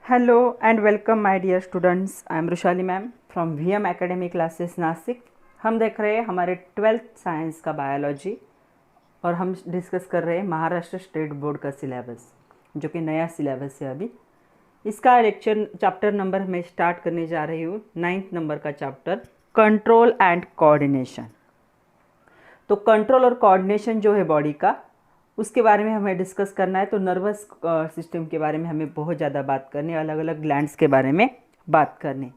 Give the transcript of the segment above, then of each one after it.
Hello and welcome my dear students. I am Rushali ma'am from VM academy classes Nashik. हम देख रहे हैं हमारे 12th साइंस का बायोलॉजी और हम डिस्कस कर रहे हैं महाराष्ट्र स्टेट बोर्ड का सिलेबस जो कि नया सिलेबस है अभी। इसका लेक्चर चैप्टर नंबर मैं स्टार्ट करने जा रही हूँ 9th नंबर का चैप्टर कंट्रोल एंड कोऑर्डिनेशन। तो कंट्रोल और कोऑर्डिनेशन जो है बॉडी का उसके बारे में हमें डिस्कस करना है। तो नर्वस सिस्टम के बारे में हमें बहुत ज़्यादा बात करनी है, अलग अलग ग्लैंड्स के बारे में बात करनी।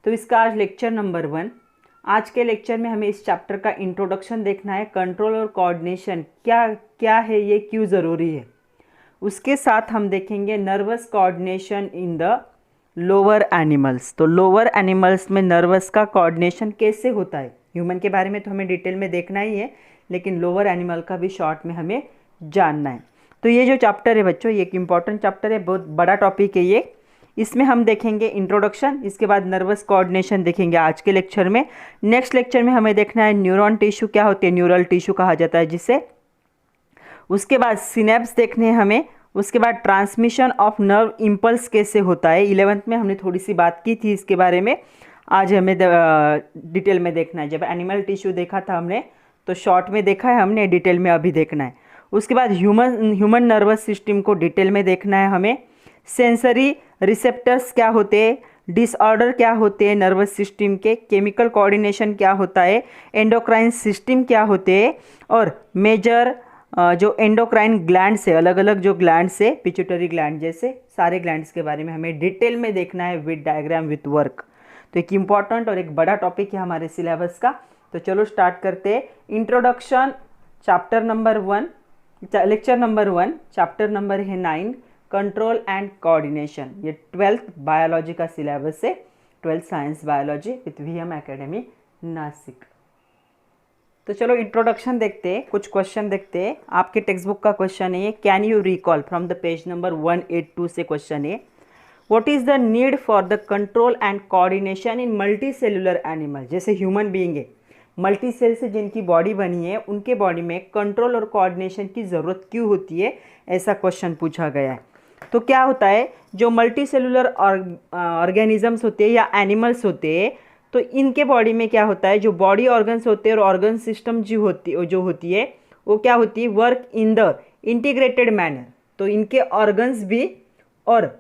तो इसका आज लेक्चर नंबर 1। आज के लेक्चर में हमें इस चैप्टर का इंट्रोडक्शन देखना है। कंट्रोल और कोऑर्डिनेशन क्या क्या है, ये क्यों ज़रूरी है। उसके साथ हम देखेंगे nervous coordination in the lower animals. तो लोअर एनिमल्स में नर्वस का कोऑर्डिनेशन कैसे होता है। ह्यूमन के बारे में तो हमें डिटेल में देखना ही है, लेकिन लोअर एनिमल का भी शॉर्ट में हमें जानना है। तो ये जो चैप्टर है बच्चों, ये एक इम्पॉर्टेंट चैप्टर है, बहुत बड़ा टॉपिक है ये। इसमें हम देखेंगे इंट्रोडक्शन, इसके बाद नर्वस कोऑर्डिनेशन देखेंगे आज के लेक्चर में। नेक्स्ट लेक्चर में हमें देखना है न्यूरॉन टिश्यू क्या होते हैं, न्यूरल टिश्यू कहा जाता है जिसे। उसके बाद सिनेप्स देखने हैं हमें। उसके बाद ट्रांसमिशन ऑफ नर्व इम्पल्स कैसे होता है। 11th में हमने थोड़ी सी बात की थी इसके बारे में, आज हमें डिटेल में देखना है। जब एनिमल टिश्यू देखा था हमने तो शॉर्ट में देखा है हमने, डिटेल में अभी देखना है। उसके बाद ह्यूमन नर्वस सिस्टम को डिटेल में देखना है हमें। सेंसरी रिसेप्टर्स क्या होते हैं, डिसऑर्डर क्या होते हैं नर्वस सिस्टम के, केमिकल कोऑर्डिनेशन क्या होता है, एंडोक्राइन सिस्टम क्या होते हैं, और मेजर जो एंडोक्राइन ग्लैंड्स है, अलग अलग जो ग्लैंड्स है, पिट्यूटरी ग्लैंड जैसे सारे ग्लैंड्स के बारे में हमें डिटेल में देखना है विद डायग्राम विथ वर्क। तो एक इम्पॉर्टेंट और एक बड़ा टॉपिक है हमारे सिलेबस का। तो चलो स्टार्ट करते हैं। Introduction chapter number 1, lecture number 1, chapter number है 9, कंट्रोल एंड कोऑर्डिनेशन। ये 12th बायोलॉजी का सिलेबस है, 12th science biology with VM academy Nashik. तो चलो इंट्रोडक्शन देखते हैं, कुछ क्वेश्चन देखते हैं। आपके टेक्स्ट बुक का क्वेश्चन है, can you recall from the page number 182 से क्वेश्चन है, what is the need for the control and coordination in multicellular animal. जैसे ह्यूमन बीइंग है, मल्टी सेल से जिनकी बॉडी बनी है, उनके बॉडी में कंट्रोल और कोऑर्डिनेशन की ज़रूरत क्यों होती है, ऐसा क्वेश्चन पूछा गया है। तो क्या होता है, जो मल्टी सेलुलर ऑर्गेनिजम्स होते हैं या एनिमल्स होते हैं, तो इनके बॉडी में क्या होता है, जो बॉडी ऑर्गन्स होते हैं और ऑर्गन सिस्टम जो होती है वो क्या होती है, work in the integrated manner. तो इनके ऑर्गन्स भी और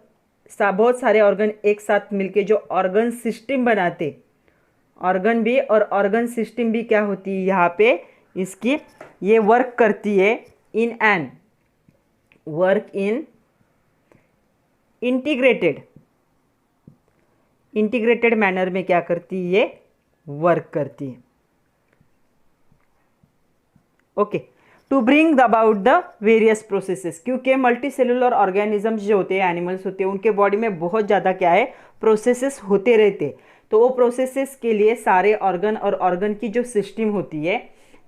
बहुत सारे ऑर्गन एक साथ मिलके जो ऑर्गन सिस्टम बनाते, ऑर्गन भी और ऑर्गन सिस्टम भी क्या होती है यहाँ पे इसकी, ये वर्क करती है in an work in integrated manner में क्या करती है, ये वर्क करती है। Okay, to bring about the various processes, क्योंकि मल्टी सेलुलर ऑर्गेनिजम्स जो होते हैं, एनिमल्स होते हैं, उनके बॉडी में बहुत ज़्यादा क्या है, प्रोसेसेस होते रहते हैं। तो वो प्रोसेसेस के लिए सारे ऑर्गन और ऑर्गन की जो सिस्टम होती है,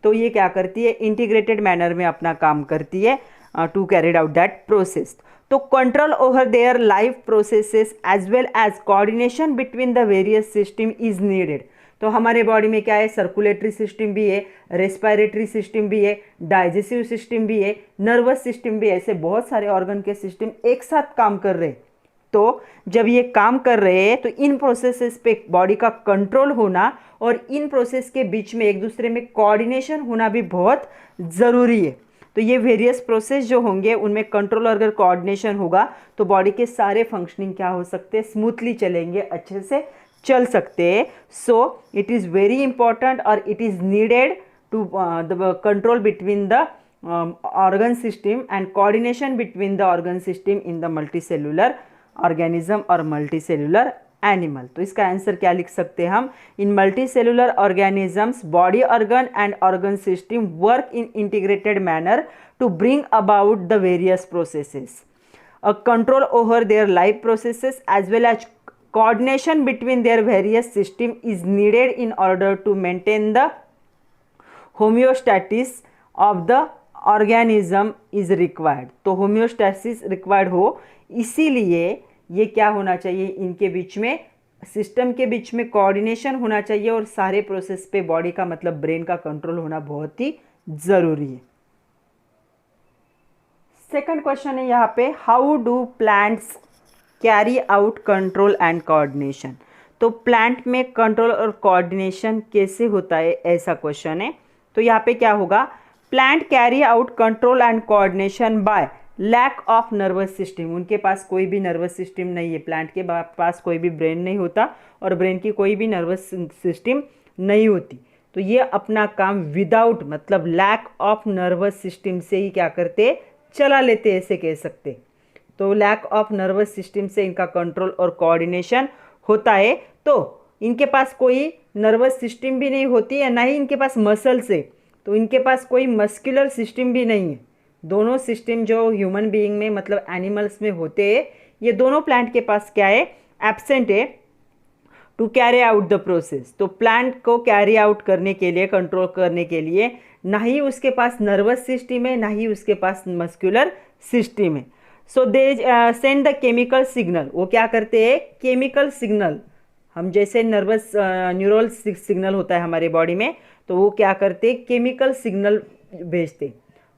तो ये क्या करती है, इंटीग्रेटेड मैनर में अपना काम करती है to carried out that process. तो control over their life processes as well as coordination between the various system is needed. तो हमारे बॉडी में क्या है, सर्कुलेटरी सिस्टम भी है, रेस्पिरेटरी सिस्टम भी है, डाइजेस्टिव सिस्टम भी है, नर्वस सिस्टम भी है, ऐसे बहुत सारे ऑर्गन के सिस्टम एक साथ काम कर रहे हैं। तो जब ये काम कर रहे हैं तो इन प्रोसेसेस पे बॉडी का कंट्रोल होना और इन प्रोसेस के बीच में एक दूसरे में कोऑर्डिनेशन होना भी बहुत ज़रूरी है। तो ये वेरियस प्रोसेस जो होंगे उनमें कंट्रोल और अगर कोऑर्डिनेशन होगा तो बॉडी के सारे फंक्शनिंग क्या हो सकते हैं, स्मूथली चलेंगे, अच्छे से चल सकते हैं। So it is very important और it is needed to the control between the organ system and coordination between the organ system in the multicellular organism और मल्टी सेलुलर एनिमल। तो इसका आंसर क्या लिख सकते हैं हम, in multi cellular organisms body organ and organ system work in integrated manner to bring about the various processes, a control over their life processes as well as coordination between their various system is needed in order to maintain the homeostasis of the organism is required। तो homeostasis required हो, इसीलिए ये क्या होना चाहिए, इनके बीच में, system के बीच में कोऑर्डिनेशन होना चाहिए और सारे प्रोसेस पे बॉडी का मतलब ब्रेन का कंट्रोल होना बहुत ही ज़रूरी है। सेकंड क्वेश्चन है यहाँ पे, how do plants carry out control and coordination. तो प्लांट में कंट्रोल और कोऑर्डिनेशन कैसे होता है, ऐसा क्वेश्चन है। तो यहाँ पे क्या होगा, plant carry out control and coordination by lack of nervous system. उनके पास कोई भी नर्वस सिस्टम नहीं है, प्लांट के पास कोई भी ब्रेन नहीं होता और ब्रेन की कोई भी नर्वस सिस्टम नहीं होती। तो ये अपना काम विदाउट मतलब लैक ऑफ नर्वस सिस्टम से ही क्या करते, चला लेते, ऐसे कह सकते। तो लैक ऑफ नर्वस सिस्टम से इनका कंट्रोल और कोऑर्डिनेशन होता है। तो इनके पास कोई नर्वस सिस्टम भी नहीं होती है, ना ही इनके पास मसल्स है, तो इनके पास कोई मस्कुलर सिस्टम भी नहीं है। दोनों सिस्टम जो ह्यूमन बीइंग में मतलब एनिमल्स में होते हैं, ये दोनों प्लांट के पास क्या है, एब्सेंट है to carry out the process. तो प्लांट को कैरी आउट करने के लिए, कंट्रोल करने के लिए ना ही उसके पास नर्वस सिस्टम है, ना ही उसके पास मस्कुलर सिस्टम है। So they send the chemical signal. वो क्या करते हैं, केमिकल सिग्नल, हम जैसे नर्वस न्यूरल सिग्नल होता है हमारे बॉडी में, तो वो क्या करते, केमिकल सिग्नल भेजते।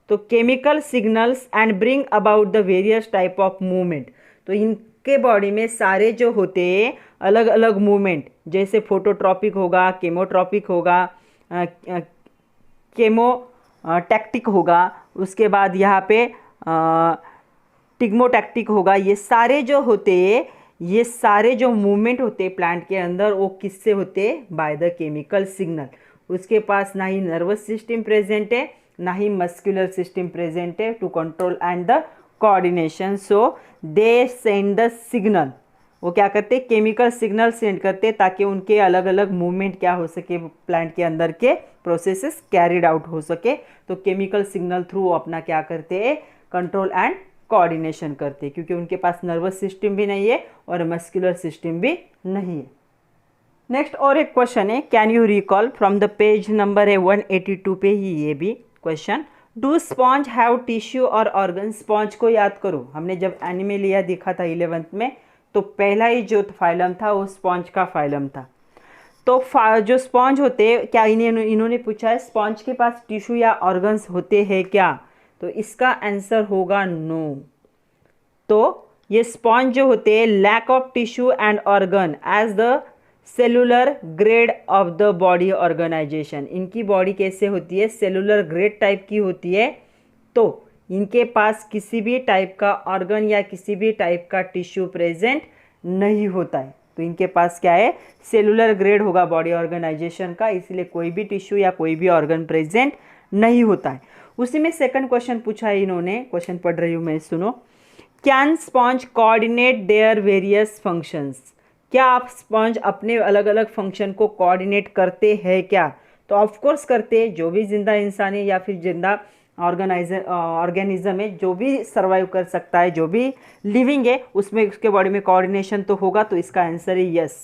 तो chemical signals and bring about the various type of movement. तो इनके बॉडी में सारे जो होते हैं अलग अलग मूवमेंट, जैसे फोटोट्रॉपिक होगा, केमोट्रॉपिक होगा, केमोटैक्टिक होगा, उसके बाद यहाँ पे टिग्मोटैक्टिक होगा। ये सारे जो होते हैं, ये सारे जो मूवमेंट होते हैं प्लांट के अंदर, वो किससे होते हैं, बाय द केमिकल सिग्नल। उसके पास ना ही नर्वस सिस्टम प्रेजेंट है, ना ही मस्कुलर सिस्टम प्रेजेंट है to control and the coordination. So they send the signal. वो क्या करते, केमिकल सिग्नल सेंड करते ताकि उनके अलग अलग मूवमेंट क्या हो सके, प्लांट के अंदर के प्रोसेसेस कैरिड आउट हो सके। तो केमिकल सिग्नल थ्रू अपना क्या करते हैं, कंट्रोल एंड कोऑर्डिनेशन करते, क्योंकि उनके पास नर्वस सिस्टम भी नहीं है और मस्कुलर सिस्टम भी नहीं है। नेक्स्ट और एक क्वेश्चन है, can you recall from the page number है 182 पे ही ये भी question, do sponge have tissue और ऑर्गन। स्पॉन्ज को याद करो, हमने जब एनिमेलिया देखा था 11th में, तो पहला ही जो फाइलम था वो स्पॉन्ज का फाइलम था। तो जो स्पॉन्ज होते हैं, क्या इन्होंने पूछा है स्पॉन्ज के पास टिश्यू या ऑर्गन्स होते हैं क्या, तो इसका आंसर होगा नो। तो ये स्पॉन्ज जो होते हैं, lack of tissue and organ as the cellular grade of the body organisation. इनकी बॉडी कैसे होती है, सेलुलर ग्रेड टाइप की होती है। तो इनके पास किसी भी टाइप का ऑर्गन या किसी भी टाइप का टिश्यू प्रेजेंट नहीं होता है। तो इनके पास क्या है, सेलुलर ग्रेड होगा बॉडी ऑर्गेनाइजेशन का, इसलिए कोई भी टिश्यू या कोई भी ऑर्गन प्रेजेंट नहीं होता है। उसी में सेकंड क्वेश्चन पूछा है इन्होंने, क्वेश्चन पढ़ रही हूँ मैं, सुनो। Can sponge coordinate their various functions. क्या आप स्पॉन्ज अपने अलग अलग फंक्शन को कोऑर्डिनेट करते हैं क्या, तो ऑफकोर्स करते हैं। जो भी जिंदा इंसान है या फिर जिंदा ऑर्गेनिज्म है, जो भी सर्वाइव कर सकता है, जो भी लिविंग है, उसमें उसके बॉडी में कोऑर्डिनेशन तो होगा। तो इसका आंसर है yes,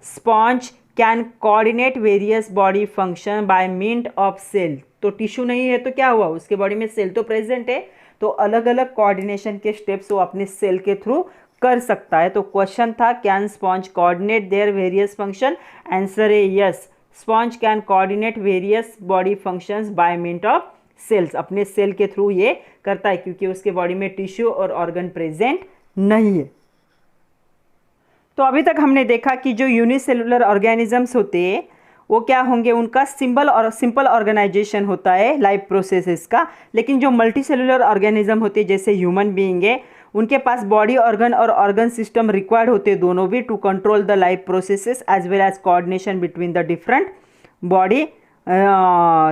sponge can coordinate various body function by means of cell. तो टिश्यू नहीं है तो क्या हुआ, उसके बॉडी में सेल तो प्रेजेंट है, तो अलग अलग कोऑर्डिनेशन के स्टेप्स वो अपने सेल के थ्रू कर सकता है। तो क्वेश्चन था can sponge coordinate their various function, answer है yes, sponge can coordinate various body functions by means of cells. अपने सेल के थ्रू ये करता है, क्योंकि उसके बॉडी में टिश्यू और ऑर्गन प्रेजेंट नहीं है। तो अभी तक हमने देखा कि जो यूनिसेलुलर ऑर्गेनिजम्स होते हैं वो क्या होंगे, उनका सिंपल ऑर्गेनाइजेशन होता है लाइफ प्रोसेसेस का। लेकिन जो मल्टी सेलुलर ऑर्गेनिज्म होते हैं जैसे ह्यूमन बीइंग है, उनके पास बॉडी ऑर्गन और ऑर्गन सिस्टम रिक्वायर्ड होते हैं, दोनों भी, to control the life processes as well as coordination between the different body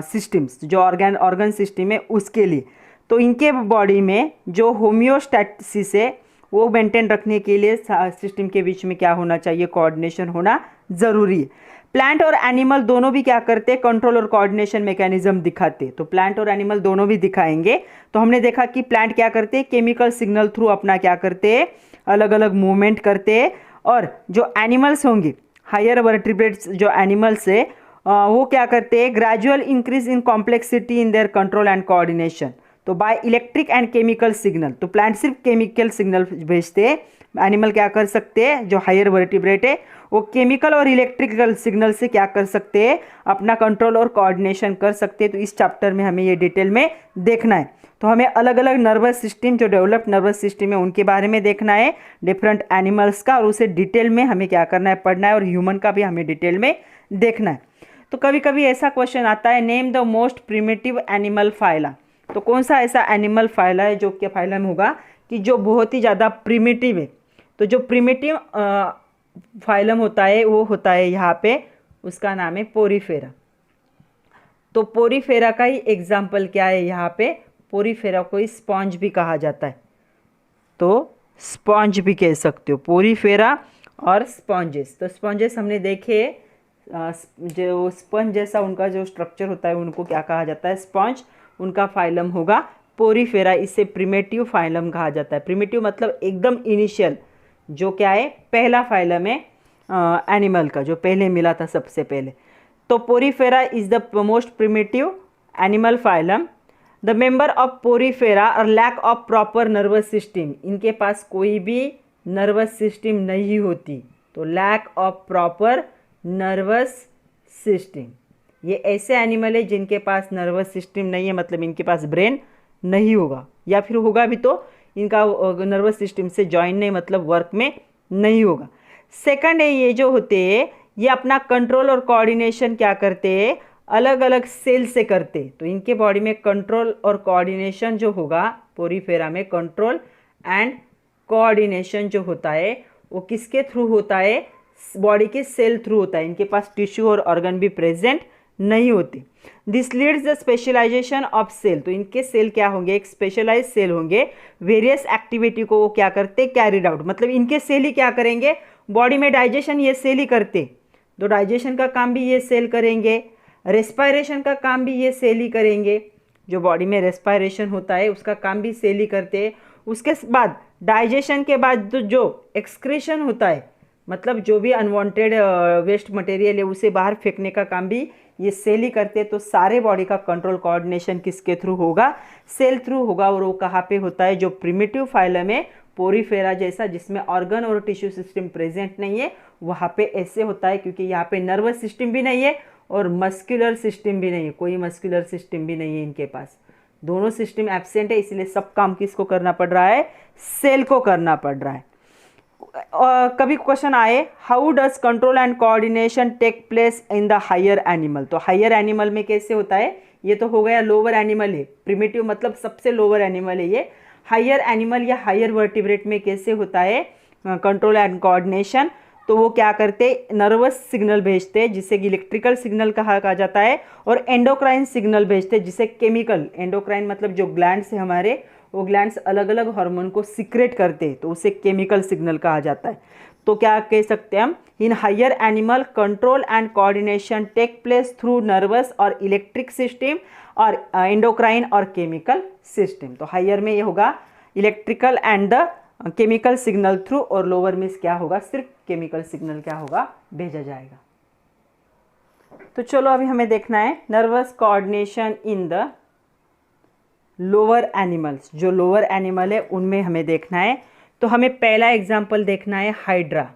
systems. जो ऑर्गन सिस्टम है उसके लिए, तो इनके बॉडी में जो होम्योस्टैसिस है वो मेंटेन रखने के लिए सिस्टम के बीच में क्या होना चाहिए, कोऑर्डिनेशन होना ज़रूरी है। प्लांट और एनिमल दोनों भी क्या करते हैं, कंट्रोल और कोऑर्डिनेशन मैकेनिज्म दिखाते। तो प्लांट और एनिमल दोनों भी दिखाएंगे। तो हमने देखा कि प्लांट क्या करते हैं, केमिकल सिग्नल थ्रू अपना क्या करते हैं, अलग अलग मूवमेंट करते हैं। और जो एनिमल्स होंगे, हायर वर्टिब्रेट्स जो एनिमल्स है, वो क्या करते हैं, gradual increase in complexity in their control and coordination. तो by electric and chemical signal. तो प्लांट सिर्फ केमिकल सिग्नल भेजते हैं, एनिमल क्या कर सकते हैं, जो हायर वर्टिब्रेट है वो केमिकल और इलेक्ट्रिकल सिग्नल से क्या कर सकते हैं, अपना कंट्रोल और कोऑर्डिनेशन कर सकते हैं। तो इस चैप्टर में हमें ये डिटेल में देखना है। तो हमें अलग अलग नर्वस सिस्टम, जो डेवलप्ड नर्वस सिस्टम है उनके बारे में देखना है, डिफरेंट एनिमल्स का, और उसे डिटेल में हमें क्या करना है, पढ़ना है, और ह्यूमन का भी हमें डिटेल में देखना है। तो कभी कभी ऐसा क्वेश्चन आता है, name the most primitive animal phyla. तो कौन सा ऐसा एनिमल फाइला है जो क्या फाइलम होगा कि जो बहुत ही ज़्यादा प्रिमिटिव है। तो जो प्रिमिटिव फाइलम होता है वो होता है यहाँ पे, उसका नाम है पोरीफेरा। तो पोरीफेरा का ही एग्जाम्पल क्या है यहाँ पे, पोरीफेरा को स्पॉन्ज भी कहा जाता है। तो स्पॉन्ज भी कह सकते हो, पोरीफेरा और स्पॉन्जेस। तो स्पॉन्जेस हमने देखे, जो स्पंज जैसा उनका जो स्ट्रक्चर होता है उनको क्या कहा जाता है, स्पॉन्ज। उनका फाइलम होगा पोरीफेरा। इसे प्रिमिटिव फाइलम कहा जाता है। प्रिमिटिव मतलब एकदम इनिशियल, जो क्या है, पहला फाइलम है एनिमल का, जो पहले मिला था सबसे पहले। तो Porifera is the most primitive animal phylum. The member of Porifera और lack of proper nervous system, इनके पास कोई भी नर्वस सिस्टम नहीं होती। तो lack of proper nervous system, ये ऐसे एनिमल है जिनके पास नर्वस सिस्टम नहीं है, मतलब इनके पास ब्रेन नहीं होगा, या फिर होगा भी तो इनका नर्वस सिस्टम से जॉइन नहीं, मतलब वर्क में नहीं होगा। सेकंड है, ये जो होते हैं ये अपना कंट्रोल और कोऑर्डिनेशन क्या करते हैं, अलग अलग सेल से करते। तो इनके बॉडी में कंट्रोल और कोऑर्डिनेशन जो होगा, पोरीफेरा में कंट्रोल एंड कोऑर्डिनेशन जो होता है वो किसके थ्रू होता है, बॉडी के सेल थ्रू होता है। इनके पास टिश्यू और ऑर्गन भी प्रेजेंट नहीं होते। This leads the specialisation of cell. तो इनके सेल क्या होंगे, एक स्पेशलाइज सेल होंगे। वेरियस एक्टिविटी को वो क्या करते, कैरिड आउट, मतलब इनके सेल ही क्या करेंगे, बॉडी में डाइजेशन ये सेल ही करते। तो डाइजेशन का काम भी ये सेल करेंगे, रेस्पायरेशन का काम भी ये सेल ही करेंगे। जो बॉडी में रेस्पायरेशन होता है उसका काम भी सेल ही करते हैं। उसके बाद डाइजेशन के बाद जो एक्सक्रीशन होता है, मतलब जो भी अनवांटेड वेस्ट मटेरियल है उसे बाहर फेंकने का काम भी ये सेल ही करते हैं। तो सारे बॉडी का कंट्रोल कोऑर्डिनेशन किसके थ्रू होगा, सेल थ्रू होगा। और वो कहाँ पे होता है, जो प्रिमिटिव फाइलम है पोरीफेरा जैसा, जिसमें ऑर्गन और टिश्यू सिस्टम प्रेजेंट नहीं है, वहाँ पे ऐसे होता है। क्योंकि यहाँ पे नर्वस सिस्टम भी नहीं है और मस्कुलर सिस्टम भी नहीं है, कोई मस्कुलर सिस्टम भी नहीं है इनके पास, दोनों सिस्टम एब्सेंट है। इसलिए सब काम किसको करना पड़ रहा है, सेल को करना पड़ रहा है। कभी क्वेश्चन आए, how does control and coordination take place in the higher animal. तो हायर एनिमल में कैसे होता है, ये तो हो गया लोअर एनिमल है, प्रिमिटिव मतलब सबसे लोअर एनिमल है ये। हायर एनिमल या हायर वर्टिब्रेट में कैसे होता है कंट्रोल एंड कोऑर्डिनेशन, तो वो क्या करते, नर्वस सिग्नल भेजते हैं जिसे कि इलेक्ट्रिकल सिग्नल कहा जाता है, और एंडोक्राइन सिग्नल भेजते हैं जिसे केमिकल, एंडोक्राइन मतलब जो ग्लैंड्स है हमारे, वो ग्लैंड्स अलग अलग हार्मोन को सिक्रेट करते हैं, तो उसे केमिकल सिग्नल कहा जाता है। तो क्या कह सकते हैं हम, in higher animal control and coordination take place through nervous और इलेक्ट्रिक सिस्टम और एंडोक्राइन और केमिकल सिस्टम। तो हायर में ये होगा electrical and the chemical signal through, और लोअर में क्या होगा, सिर्फ केमिकल सिग्नल क्या होगा, भेजा जाएगा। तो चलो अभी हमें देखना है nervous coordination in the lower animals. जो लोअर एनिमल है उनमें हमें देखना है। तो हमें पहला एग्जाम्पल देखना है हाइड्रा,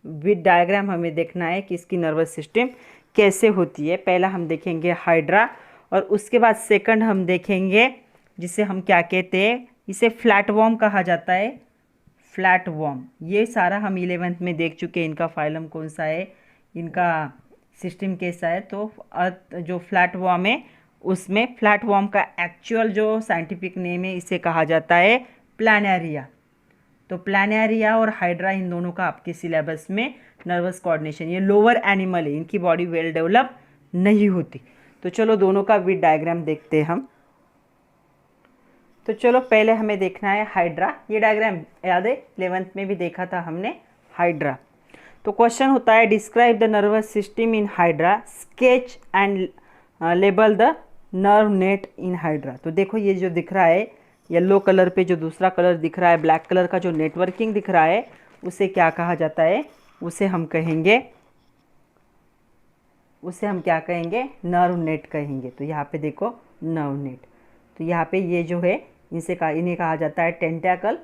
विद डायग्राम हमें देखना है कि इसकी नर्वस सिस्टम कैसे होती है। पहला हम देखेंगे हाइड्रा, और उसके बाद सेकंड हम देखेंगे जिसे हम क्या कहते हैं, इसे फ्लैटवॉर्म कहा जाता है, फ्लैटवॉर्म। ये सारा हम 11th में देख चुके हैं, इनका फाइलम कौन सा है, इनका सिस्टम कैसा है। तो जो फ्लैटवॉर्म है उसमें फ्लैटवॉर्म का एक्चुअल जो साइंटिफिक नेम है इसे कहा जाता है प्लानेरिया। तो प्लानेरिया और हाइड्रा इन दोनों का आपके सिलेबस में नर्वस कोऑर्डिनेशन, ये लोअर एनिमल है, इनकी बॉडी वेल डेवलप नहीं होती। तो चलो दोनों का विद डायग्राम देखते हैं हम। तो चलो पहले हमें देखना है हाइड्रा। ये डायग्राम याद है 11th में भी देखा था हमने हाइड्रा। तो क्वेश्चन होता है describe the nervous system in hydra, sketch and label the nerve net in hydra. तो देखो ये जो दिख रहा है येलो कलर पे, जो दूसरा कलर दिख रहा है ब्लैक कलर का, जो नेटवर्किंग दिख रहा है उसे क्या कहा जाता है, उसे हम कहेंगे, उसे हम क्या कहेंगे, नर्व नेट कहेंगे। तो यहाँ पे देखो नर्व नेट, तो यहाँ पे ये जो है इन्हें कहा जाता है टेंटैकल।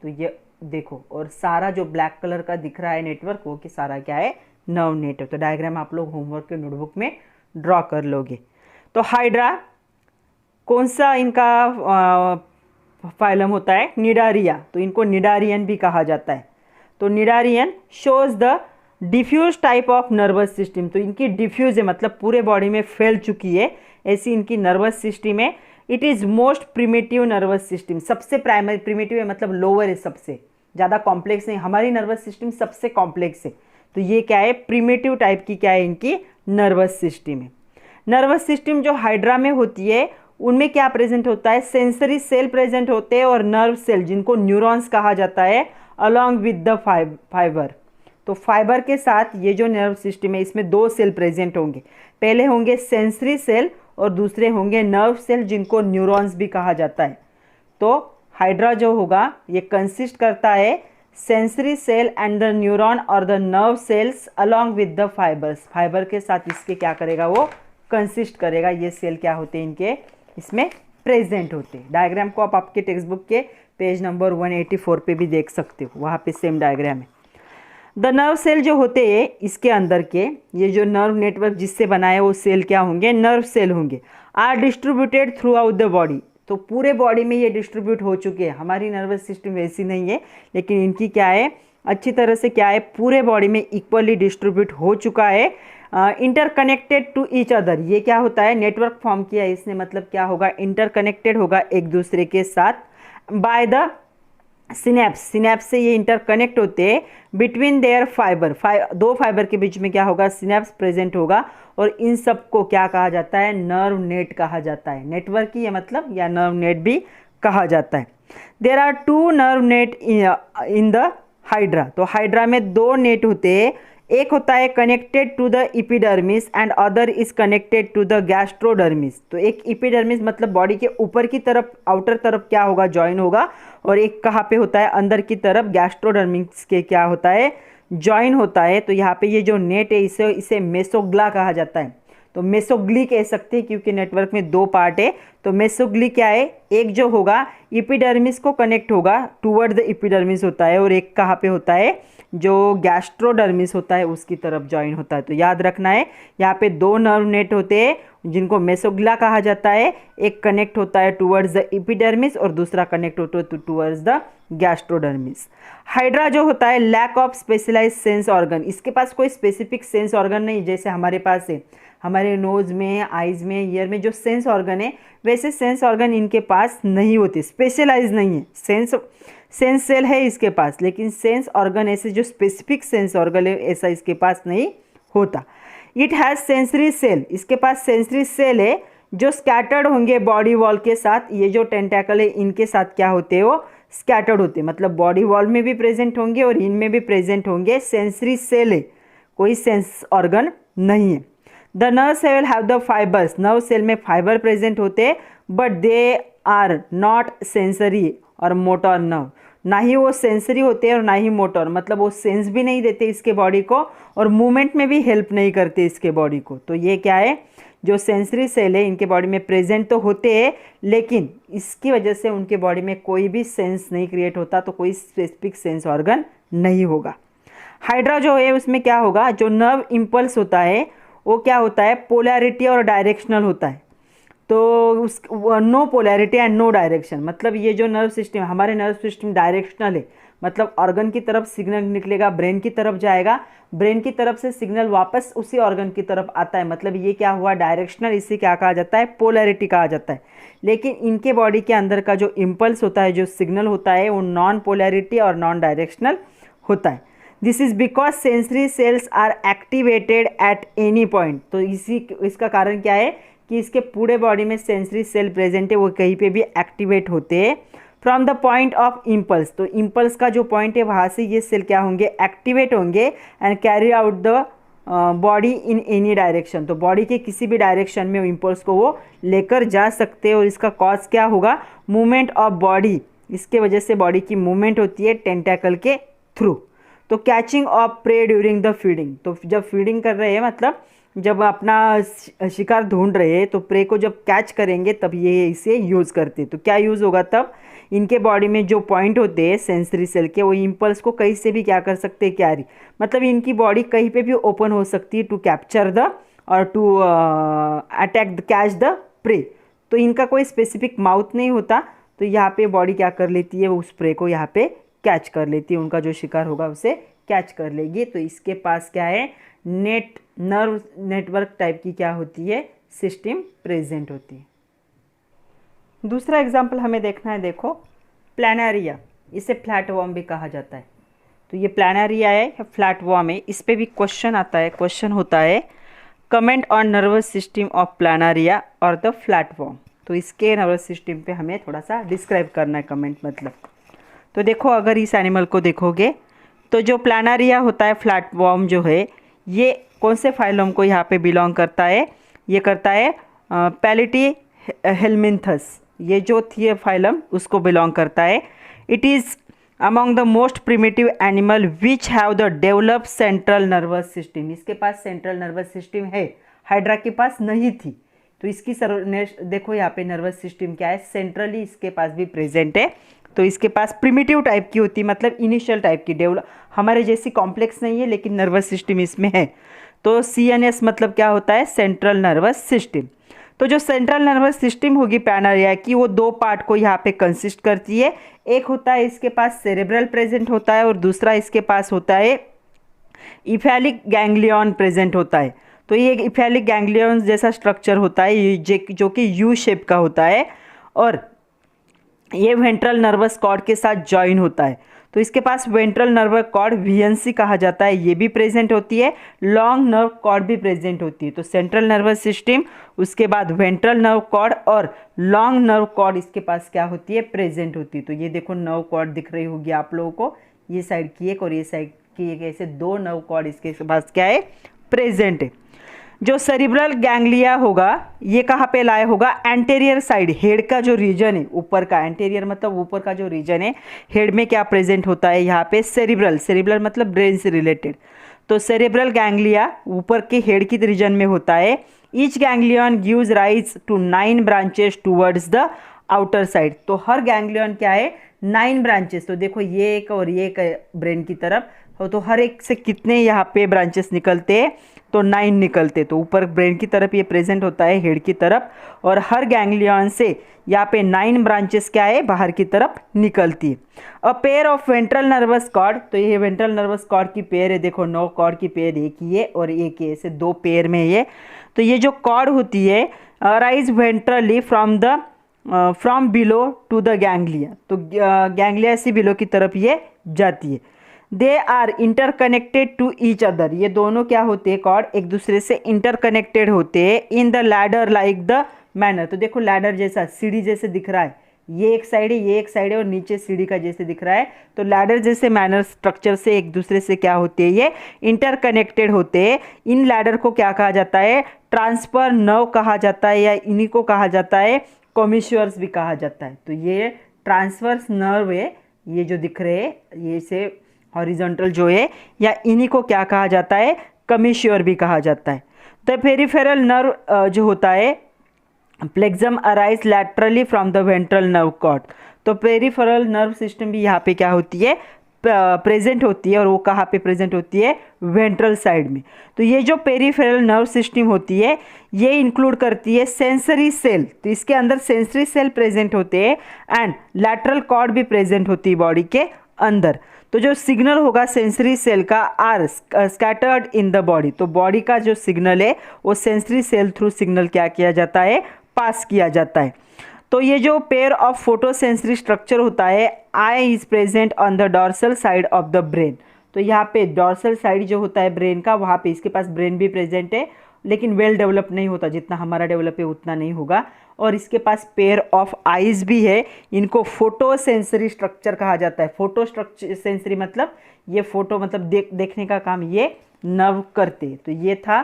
तो ये देखो, और सारा जो ब्लैक कलर का दिख रहा है नेटवर्क वो कि सारा क्या है, नर्व नेट है। तो डायग्राम आप लोग होमवर्क के नोटबुक में ड्रॉ कर लोगे। तो हाइड्रा कौन सा इनका फाइलम होता है, निडारिया, तो इनको निडारियन भी कहा जाता है। तो cnidarian shows the diffuse type of nervous system, तो इनकी डिफ्यूज है मतलब पूरे बॉडी में फैल चुकी है, ऐसी इनकी नर्वस सिस्टम है। It is most primitive nervous system, सबसे प्राइमरी, प्रिमिटिव है मतलब लोअर है, सबसे ज़्यादा कॉम्प्लेक्स नहीं, हमारी नर्वस सिस्टम सबसे कॉम्प्लेक्स है। तो ये क्या है, प्रिमिटिव टाइप की क्या है इनकी नर्वस सिस्टम है। नर्वस सिस्टम जो हाइड्रा में होती है उनमें क्या प्रेजेंट होता है, सेंसरी सेल प्रेजेंट होते हैं और नर्व सेल जिनको न्यूरॉन्स कहा जाता है, अलॉन्ग विद द फाइबर। तो फाइबर के साथ ये जो नर्व सिस्टम है इसमें दो सेल प्रेजेंट होंगे, पहले होंगे सेंसरी सेल और दूसरे होंगे नर्व सेल जिनको न्यूरॉन्स भी कहा जाता है। तो हाइड्रा जो होगा ये कंसिस्ट करता है sensory cell and the neuron और the nerve cells along with the fibres, fibre के साथ इसके क्या करेगा, वो कंसिस्ट करेगा। ये सेल क्या होते हैं इनके इसमें प्रेजेंट होते हैं। डायग्राम को आप आपके टेक्स्ट बुक के पेज नंबर 184 पे भी देख सकते हो, वहाँ पे सेम डायग्राम है। द नर्व सेल जो होते हैं इसके अंदर के, ये जो नर्व नेटवर्क जिससे बना है वो सेल क्या होंगे, नर्व सेल होंगे। Are distributed throughout the body, तो पूरे बॉडी में ये डिस्ट्रीब्यूट हो चुके हैं। हमारी नर्वस सिस्टम वैसी नहीं है, लेकिन इनकी क्या है, अच्छी तरह से क्या है, पूरे बॉडी में इक्वली डिस्ट्रीब्यूट हो चुका है। इंटरकनेक्टेड टू ईच अदर, ये क्या होता है, नेटवर्क फॉर्म किया है इसने, मतलब क्या होगा, इंटरकनेक्टेड होगा एक दूसरे के साथ बाय द सिनेप्स, सिनेप्स से ये इंटरकनेक्ट होते हैं बिटवीन देयर फाइबर, दो फाइबर के बीच में क्या होगा, सिनेप्स प्रेजेंट होगा, और इन सब को क्या कहा जाता है, नर्व नेट कहा जाता है। नेटवर्क ही है मतलब, या नर्व नेट भी कहा जाता है। There are two nerve net in the hydra, तो हाइड्रा में दो नेट होते हैं, एक होता है connected to the epidermis and other is connected to the gastrodermis. तो एक इपिडर्मिस मतलब बॉडी के ऊपर की तरफ, आउटर तरफ क्या होगा, जॉइन होगा, और एक कहाँ पे होता है, अंदर की तरफ गैस्ट्रोडर्मिस के क्या होता है, जॉइन होता है। तो यहाँ पे ये जो नेट है इसे मेसोग्ला कहा जाता है। तो मेसोग्ली कह सकते हैं क्योंकि नेटवर्क में दो पार्ट है। तो मेसोग्ली क्या है, एक जो होगा इपिडर्मिस को कनेक्ट होगा, टूवर्ड द इपिडर्मिस होता है, और एक कहाँ पे होता है, जो गैस्ट्रोडर्मिस होता है उसकी तरफ जॉइन होता है। तो याद रखना है, यहाँ पे दो नर्व नेट होते हैं जिनको मेसोग्ला कहा जाता है, एक कनेक्ट होता है टूवर्ड्स द इपिडर्मिस और दूसरा कनेक्ट होता है टूवर्ड्स द गैस्ट्रोडर्मिस। हाइड्रा जो होता है lack of specialised sense organ, इसके पास कोई स्पेसिफिक सेंस ऑर्गन नहीं, जैसे हमारे पास है, हमारे नोज़ में, आइज़ में, ईयर में जो सेंस ऑर्गन है वैसे सेंस ऑर्गन इनके पास नहीं होते, स्पेशलाइज नहीं है। सेंस सेल है इसके पास, लेकिन सेंस ऑर्गन ऐसे जो स्पेसिफिक सेंस ऑर्गन है ऐसा इसके पास नहीं होता। इट हैज़ सेंसरी सेल, इसके पास सेंसरी सेल है जो स्कैटर्ड होंगे बॉडी वॉल के साथ। ये जो टेंटाकल है इनके साथ क्या होते हैं, वो स्कैटर्ड होते हैं, मतलब बॉडी वॉल में भी प्रेजेंट होंगे और इनमें भी प्रेजेंट होंगे। सेंसरी सेल है, कोई सेंस ऑर्गन नहीं है। The nerve cell have the fibres, nerve cell में फाइबर प्रेजेंट होते हैं, but they are not sensory और मोटर नर्व, ना ही वो सेंसरी होते हैं और ना ही मोटर, मतलब वो सेंस भी नहीं देते इसके बॉडी को और मूवमेंट में भी हेल्प नहीं करते इसके बॉडी को। तो ये क्या है, जो सेंसरी सेल है इनके बॉडी में प्रेजेंट तो होते हैं, लेकिन इसकी वजह से उनके बॉडी में कोई भी सेंस नहीं क्रिएट होता, तो कोई स्पेसिफिक सेंस ऑर्गन नहीं होगा। हाइड्रा जो है उसमें क्या होगा, जो नर्व इम्पल्स होता है वो क्या होता है, पोलैरिटी और डायरेक्शनल होता है। तो उस no polarity and no direction, मतलब ये जो नर्व सिस्टम, हमारे नर्व सिस्टम डायरेक्शनल है, मतलब ऑर्गन की तरफ सिग्नल निकलेगा, ब्रेन की तरफ जाएगा, ब्रेन की तरफ से सिग्नल वापस उसी ऑर्गन की तरफ आता है, मतलब ये क्या हुआ, डायरेक्शनल। इसे क्या कहा जाता है, पोलैरिटी कहा जाता है। लेकिन इनके बॉडी के अंदर का जो इम्पल्स होता है, जो सिग्नल होता है, वो नॉन पोलैरिटी और नॉन डायरेक्शनल होता है। This is because sensory cells are activated at any point. तो इसका कारण क्या है कि इसके पूरे बॉडी में सेंसरी सेल प्रेजेंट है, वो कहीं पे भी एक्टिवेट होते हैं from the point of impulse. तो इम्पल्स का जो पॉइंट है वहाँ से ये सेल क्या होंगे, एक्टिवेट होंगे and carry out the body in any direction. तो बॉडी के किसी भी डायरेक्शन में इम्पल्स को वो लेकर जा सकते हैं, और इसका कॉज क्या होगा, मूवमेंट ऑफ बॉडी, इसके वजह से बॉडी की मूवमेंट होती है टेंटेकल के थ्रू। तो catching of prey during the feeding, तो जब फीडिंग कर रहे हैं मतलब जब अपना शिकार ढूंढ रहे हैं तो प्रे को जब कैच करेंगे तब ये इसे यूज़ करते हैं। तो क्या यूज़ होगा तब, इनके बॉडी में जो पॉइंट होते हैं सेंसरी सेल के, वो इम्पल्स को कहीं से भी क्या कर सकते हैं, कैरी, मतलब इनकी बॉडी कहीं पे भी ओपन हो सकती है टू कैप्चर द और to attack the catch the prey. तो इनका कोई स्पेसिफिक माउथ नहीं होता, तो यहाँ पे बॉडी क्या कर लेती है, उस प्रे को यहाँ पे कैच कर लेती है, उनका जो शिकार होगा उसे कैच कर लेगी। तो इसके पास क्या है, नर्व नेटवर्क टाइप की क्या होती है, सिस्टम प्रेजेंट होती है। दूसरा एग्जाम्पल हमें देखना है, देखो प्लानरिया, इसे फ्लैटवॉर्म भी कहा जाता है। तो ये प्लानरिया है या फ्लैटवॉर्म है, इस पर भी क्वेश्चन आता है, क्वेश्चन होता है comment on nervous system of Planaria और द फ्लैटवॉर्म। तो इसके नर्वस सिस्टम पे हमें थोड़ा सा डिस्क्राइब करना है, कमेंट मतलब। तो देखो अगर इस एनिमल को देखोगे तो जो प्लानरिया होता है, फ्लैटवॉर्म जो है, ये कौन से फाइलम को यहाँ पे बिलोंग करता है, ये करता है पैलिटी हेलमिंथस, ये जो थी फाइलम उसको बिलोंग करता है। It is among the most primitive animal which have the develop central nervous system. इसके पास सेंट्रल नर्वस सिस्टम है, हाइड्रा के पास नहीं थी। तो इसकी देखो यहाँ पे नर्वस सिस्टम क्या है, सेंट्रली इसके पास भी प्रेजेंट है। तो इसके पास प्रिमिटिव टाइप की होती है, मतलब इनिशियल टाइप की, डेवलप हमारे जैसी कॉम्प्लेक्स नहीं है लेकिन नर्वस सिस्टम इसमें है। तो CNS मतलब क्या होता है, सेंट्रल नर्वस सिस्टम। तो जो सेंट्रल नर्वस सिस्टम होगी प्लानरिया की, वो दो पार्ट को यहाँ पे कंसिस्ट करती है। एक होता है इसके पास सेरेब्रल प्रेजेंट होता है और दूसरा इसके पास होता है इफेलिक गैंग्लियन प्रेजेंट होता है। तो ये इफेलिक गैंग्लियन जैसा स्ट्रक्चर होता है जो कि यू शेप का होता है और ये वेंट्रल नर्वस कॉर्ड के साथ ज्वाइन होता है। तो इसके पास वेंट्रल नर्व कॉर्ड VNC कहा जाता है, ये भी प्रेजेंट होती है। लॉन्ग नर्व कॉर्ड भी प्रेजेंट होती है। तो सेंट्रल नर्वस सिस्टम, उसके बाद वेंट्रल नर्व कॉर्ड और लॉन्ग नर्व कॉर्ड इसके पास क्या होती है, प्रेजेंट होती है। तो ये देखो नर्व कॉर्ड दिख रही होगी आप लोगों को, ये साइड की एक और ये साइड की एक, ऐसे दो नर्व कॉर्ड इसके पास क्या है, प्रेजेंट है। जो सेरिब्रल गैंग्लिया होगा ये कहाँ पे लाया होगा, एंटेरियर साइड, हेड का जो रीजन है ऊपर का, एंटेरियर मतलब ऊपर का जो रीजन है, हेड में क्या प्रेजेंट होता है यहाँ पे, सेरिब्रल, सेरिब्रल मतलब ब्रेन से रिलेटेड। तो सेरिब्रल गैंग्लिया ऊपर के हेड की रीजन में होता है। Each ganglion gives rise to 9 branches towards the outer side. तो हर गैंग्लियन क्या है, 9 ब्रांचेस। तो देखो ये एक और ये एक ब्रेन की तरफ, तो हर एक से कितने यहाँ पे ब्रांचेस निकलते हैं, तो 9 निकलते। तो ऊपर ब्रेन की तरफ ये प्रेजेंट होता है हेड की तरफ, और हर गैंग्लियन से यहाँ पे 9 ब्रांचेस क्या है, बाहर की तरफ निकलती है। A pair of ventral nervous cord, तो ये वेंट्रल नर्वस कॉर्ड की पेयर है, देखो 9 कॉर्ड की पेयर, एक ही है और एक है, ऐसे 2 पेयर में ये। तो ये जो कॉर्ड होती है rise ventrally from below to the ganglia. तो गैंग्लिया से बिलो की तरफ ये जाती है। They are interconnected to each other, ये दोनों क्या होते हैं, कॉर्ड एक दूसरे से इंटरकनेक्टेड होते हैं in the ladder like the manner. तो देखो लैडर जैसा, सीढ़ी जैसे दिख रहा है, ये एक साइड है, ये एक साइड है और नीचे सीढ़ी का जैसे दिख रहा है। तो लैडर जैसे मैनर स्ट्रक्चर से एक दूसरे से क्या होते हैं, ये इंटरकनेक्टेड होते हैं। इन लैडर को क्या कहा जाता है, ट्रांसफर नर्व कहा जाता है, या इन्हीं को कहा जाता है कॉमिश्योर्स भी कहा जाता है। तो ये ट्रांसवर्स नर्व है, ये जो दिख रहे हैं, ये से हॉरिजॉन्टल जो है, या इन्हीं को क्या कहा जाता है, कमिश्योर भी कहा जाता है। द पेरिफेरल नर्व जो होता है, plexus arise laterally from the ventral nerve cord. तो पेरिफेरल नर्व सिस्टम भी यहाँ पे क्या होती है, प्रेजेंट होती है, और वो कहाँ पे प्रेजेंट होती है, वेंट्रल साइड में। तो ये जो पेरिफेरल नर्व सिस्टम होती है ये इंक्लूड करती है सेंसरी सेल, तो इसके अंदर सेंसरी सेल प्रेजेंट होते हैं, एंड लैटरल कॉर्ड भी प्रेजेंट होती है बॉडी के अंदर। तो जो सिग्नल होगा सेंसरी सेल का are scattered in the body, तो बॉडी का जो सिग्नल है वो सेंसरी सेल थ्रू सिग्नल क्या किया जाता है, पास किया जाता है। तो ये जो पेयर ऑफ फोटोसेंसरी स्ट्रक्चर होता है, eye is present on the dorsal side of the brain. तो यहाँ पे डॉर्सल साइड जो होता है ब्रेन का, वहाँ पे इसके पास ब्रेन भी प्रेजेंट है, लेकिन वेल डेवलप नहीं होता, जितना हमारा डेवलप है उतना नहीं होगा। और इसके पास पेयर ऑफ आईज भी है, इनको फोटो सेंसरी स्ट्रक्चर कहा जाता है। फोटो स्ट्रक्चर सेंसरी मतलब ये फोटो मतलब देखने का काम ये नर्व करते। तो ये था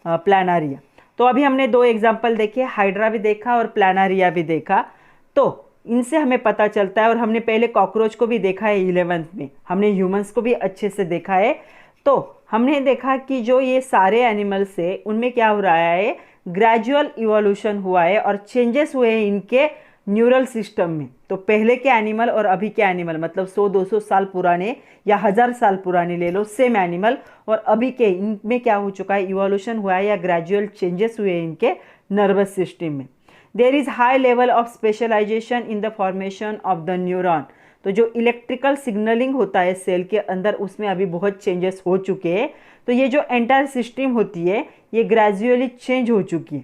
प्लानरिया। तो अभी हमने 2 एग्जाम्पल देखे, हाइड्रा भी देखा और प्लानरिया भी देखा। तो इनसे हमें पता चलता है, और हमने पहले कॉकरोच को भी देखा है 11th में, हमने ह्यूमंस को भी अच्छे से देखा है। तो हमने देखा कि जो ये सारे एनिमल्स है उनमें क्या हो रहा है, ग्रेजुअल इवोल्यूशन हुआ है और चेंजेस हुए हैं इनके न्यूरल सिस्टम में। तो पहले के एनिमल और अभी के एनिमल, मतलब 100-200 साल पुराने या 1000 साल पुराने ले लो सेम एनिमल, और अभी के इनमें क्या हो चुका है, इवोल्यूशन हुआ है या ग्रेजुअल चेंजेस हुए हैं इनके नर्वस सिस्टम में। There is high level of specialisation in the formation of the neuron. तो जो इलेक्ट्रिकल सिग्नलिंग होता है सेल के अंदर, उसमें अभी बहुत चेंजेस हो चुके हैं। तो ये जो एंटायर सिस्टम होती है ये ग्रेजुअली चेंज हो चुकी है।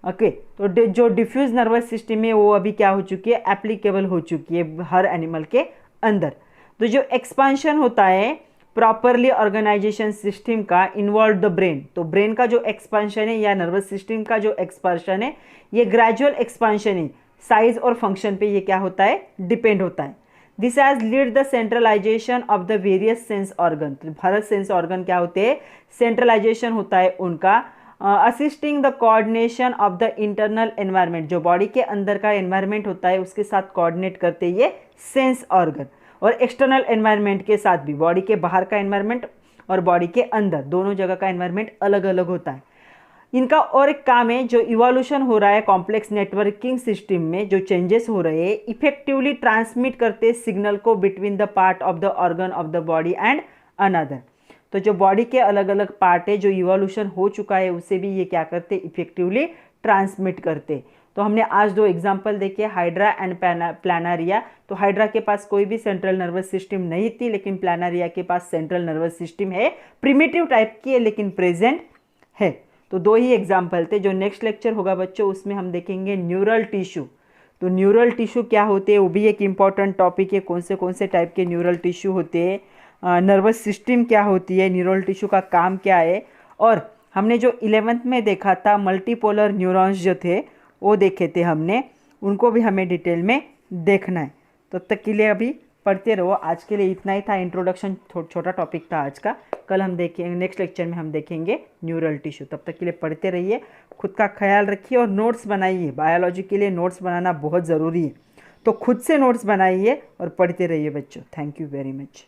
ओके, तो जो डिफ्यूज नर्वस सिस्टम है वो अभी क्या हो चुकी है, एप्लीकेबल हो चुकी है हर एनिमल के अंदर। तो जो एक्सपांशन होता है प्रॉपरली ऑर्गेनाइजेशन सिस्टम का इन्वॉल्व द ब्रेन, तो ब्रेन का जो एक्सपांशन है या नर्वस सिस्टम का जो एक्सपांशन है ये ग्रेजुअल एक्सपांशन है, साइज और फंक्शन पे ये क्या होता है, डिपेंड होता है। This has lead the centralisation of the various sense organ. तो हर सेंस ऑर्गन क्या होते हैं, सेंट्रलाइजेशन होता है उनका, assisting the coordination of the internal environment, जो बॉडी के अंदर का एनवायरनमेंट होता है उसके साथ कोऑर्डिनेट करते ये सेंस ऑर्गन, और एक्सटर्नल एनवायरनमेंट के साथ भी, बॉडी के बाहर का एनवायरनमेंट और बॉडी के अंदर दोनों जगह का एनवायरनमेंट अलग अलग होता है। इनका और एक काम है, जो इवोल्यूशन हो रहा है कॉम्प्लेक्स नेटवर्किंग सिस्टम में, जो चेंजेस हो रहे हैं इफेक्टिवली ट्रांसमिट करते सिग्नल को between the part of the organ of the body and another. तो जो बॉडी के अलग अलग पार्ट है, जो इवोल्यूशन हो चुका है उसे भी ये क्या करते, इफेक्टिवली ट्रांसमिट करते। तो हमने आज दो एग्जाम्पल देखे, हाइड्रा एंड प्लानारिया। तो हाइड्रा के पास कोई भी सेंट्रल नर्वस सिस्टम नहीं थी, लेकिन प्लानारिया के पास सेंट्रल नर्वस सिस्टम है, प्रिमिटिव टाइप की है लेकिन प्रेजेंट है। तो दो ही एग्जाम्पल थे। जो नेक्स्ट लेक्चर होगा बच्चों उसमें हम देखेंगे न्यूरल टिश्यू। तो न्यूरल टिश्यू क्या होते हैं वो भी एक इम्पॉर्टेंट टॉपिक है, कौन से टाइप के न्यूरल टिश्यू होते हैं, नर्वस सिस्टम क्या होती है, न्यूरल टिश्यू का काम क्या है, और हमने जो 11th में देखा था मल्टीपोलर न्यूरॉन्स जो थे वो देखे थे हमने, उनको भी हमें डिटेल में देखना है। तो तब तक के लिए अभी पढ़ते रहो। आज के लिए इतना ही था, इंट्रोडक्शन छोटा टॉपिक था आज का। कल हम देखेंगे, नेक्स्ट लेक्चर में हम देखेंगे न्यूरल टिश्यू। तब तक के लिए पढ़ते रहिए, खुद का ख्याल रखिए और नोट्स बनाइए। बायोलॉजी के लिए नोट्स बनाना बहुत ज़रूरी है, तो खुद से नोट्स बनाइए और पढ़ते रहिए बच्चों। Thank you very much.